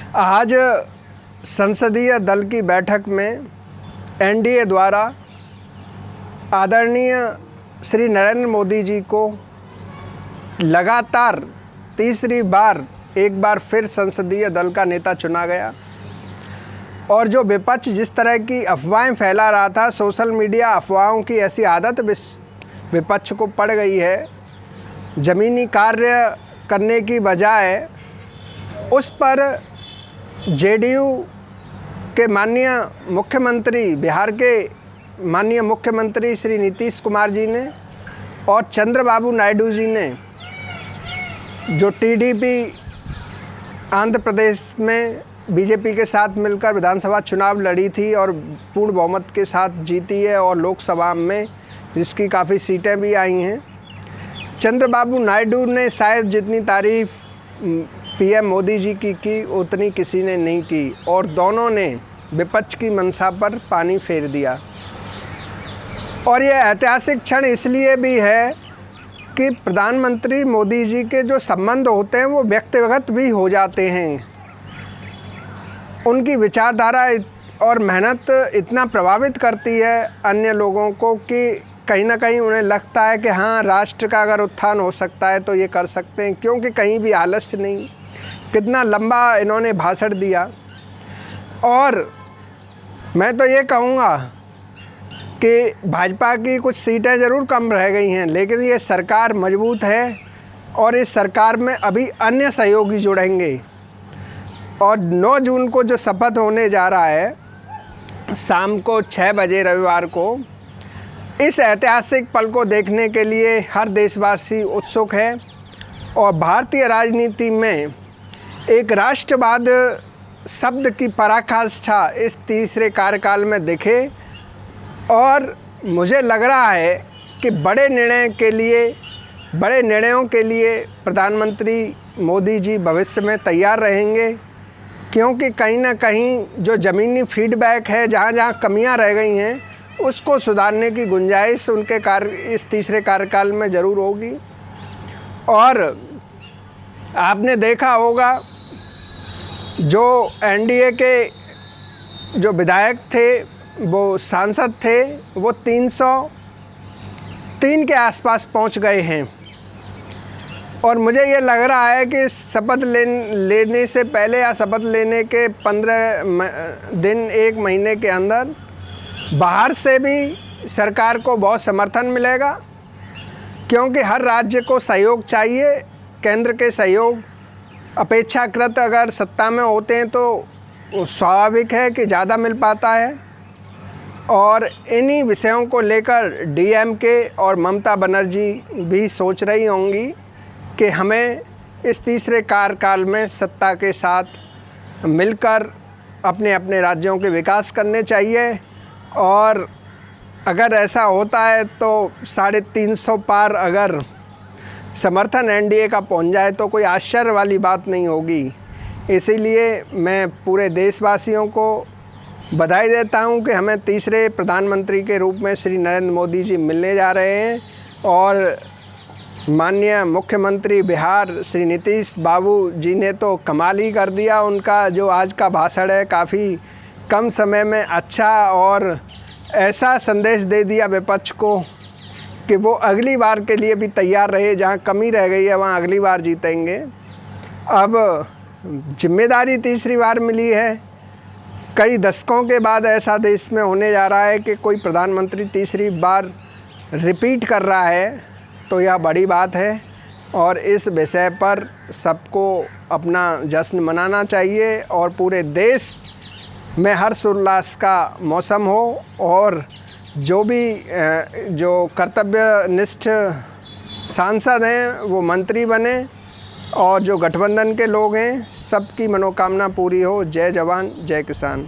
आज संसदीय दल की बैठक में एनडीए द्वारा आदरणीय श्री नरेंद्र मोदी जी को लगातार तीसरी बार एक बार फिर संसदीय दल का नेता चुना गया। और जो विपक्ष जिस तरह की अफवाहें फैला रहा था, सोशल मीडिया अफवाहों की ऐसी आदत विपक्ष को पड़ गई है, ज़मीनी कार्य करने की बजाय उस पर जेडीयू के माननीय मुख्यमंत्री, बिहार के माननीय मुख्यमंत्री श्री नीतीश कुमार जी ने और चंद्रबाबू नायडू जी ने, जो टीडीपी आंध्र प्रदेश में बीजेपी के साथ मिलकर विधानसभा चुनाव लड़ी थी और पूर्ण बहुमत के साथ जीती है, और लोकसभा में जिसकी काफ़ी सीटें भी आई हैं। चंद्रबाबू नायडू ने शायद जितनी तारीफ़ पीएम मोदी जी की उतनी किसी ने नहीं की, और दोनों ने विपक्ष की मंशा पर पानी फेर दिया। और यह ऐतिहासिक क्षण इसलिए भी है कि प्रधानमंत्री मोदी जी के जो संबंध होते हैं वो व्यक्तिगत भी हो जाते हैं। उनकी विचारधारा और मेहनत इतना प्रभावित करती है अन्य लोगों को कि कहीं ना कहीं उन्हें लगता है कि हाँ, राष्ट्र का अगर उत्थान हो सकता है तो ये कर सकते हैं, क्योंकि कहीं भी आलस्य नहीं। कितना लंबा इन्होंने भाषण दिया। और मैं तो ये कहूँगा कि भाजपा की कुछ सीटें ज़रूर कम रह गई हैं, लेकिन ये सरकार मजबूत है और इस सरकार में अभी अन्य सहयोगी जुड़ेंगे। और 9 जून को जो शपथ होने जा रहा है शाम को 6 बजे रविवार को, इस ऐतिहासिक पल को देखने के लिए हर देशवासी उत्सुक है। और भारतीय राजनीति में एक राष्ट्रवाद शब्द की पराकाष्ठा इस तीसरे कार्यकाल में दिखे। और मुझे लग रहा है कि बड़े निर्णयों के लिए प्रधानमंत्री मोदी जी भविष्य में तैयार रहेंगे, क्योंकि कहीं ना कहीं जो ज़मीनी फीडबैक है, जहाँ जहाँ कमियाँ रह गई हैं, उसको सुधारने की गुंजाइश उनके इस तीसरे कार्यकाल में ज़रूर होगी। और आपने देखा होगा जो एनडीए के जो विधायक थे, वो सांसद थे, वो 303 के आसपास पहुंच गए हैं। और मुझे ये लग रहा है कि शपथ लेने से पहले या शपथ लेने के 15 दिन 1 महीने के अंदर बाहर से भी सरकार को बहुत समर्थन मिलेगा, क्योंकि हर राज्य को सहयोग चाहिए। केंद्र के सहयोग अपेक्षाकृत अगर सत्ता में होते हैं तो स्वाभाविक है कि ज़्यादा मिल पाता है। और इन्हीं विषयों को लेकर डीएमके और ममता बनर्जी भी सोच रही होंगी कि हमें इस तीसरे कार्यकाल में सत्ता के साथ मिलकर अपने अपने राज्यों के विकास करने चाहिए। और अगर ऐसा होता है तो 350 पार अगर समर्थन एनडीए का पहुंच जाए तो कोई आश्चर्य वाली बात नहीं होगी। इसीलिए मैं पूरे देशवासियों को बधाई देता हूं कि हमें तीसरे प्रधानमंत्री के रूप में श्री नरेंद्र मोदी जी मिलने जा रहे हैं। और माननीय मुख्यमंत्री बिहार श्री नीतीश बाबू जी ने तो कमाल ही कर दिया। उनका जो आज का भाषण है काफ़ी कम समय में अच्छा और ऐसा संदेश दे दिया विपक्ष को कि वो अगली बार के लिए भी तैयार रहे। जहाँ कमी रह गई है वहाँ अगली बार जीतेंगे। अब जिम्मेदारी तीसरी बार मिली है। कई दशकों के बाद ऐसा देश में होने जा रहा है कि कोई प्रधानमंत्री तीसरी बार रिपीट कर रहा है, तो यह बड़ी बात है। और इस विषय पर सबको अपना जश्न मनाना चाहिए और पूरे देश में हर्षोल्लास का मौसम हो। और जो कर्तव्यनिष्ठ सांसद हैं वो मंत्री बने, और जो गठबंधन के लोग हैं सबकी मनोकामना पूरी हो। जय जवान जय किसान।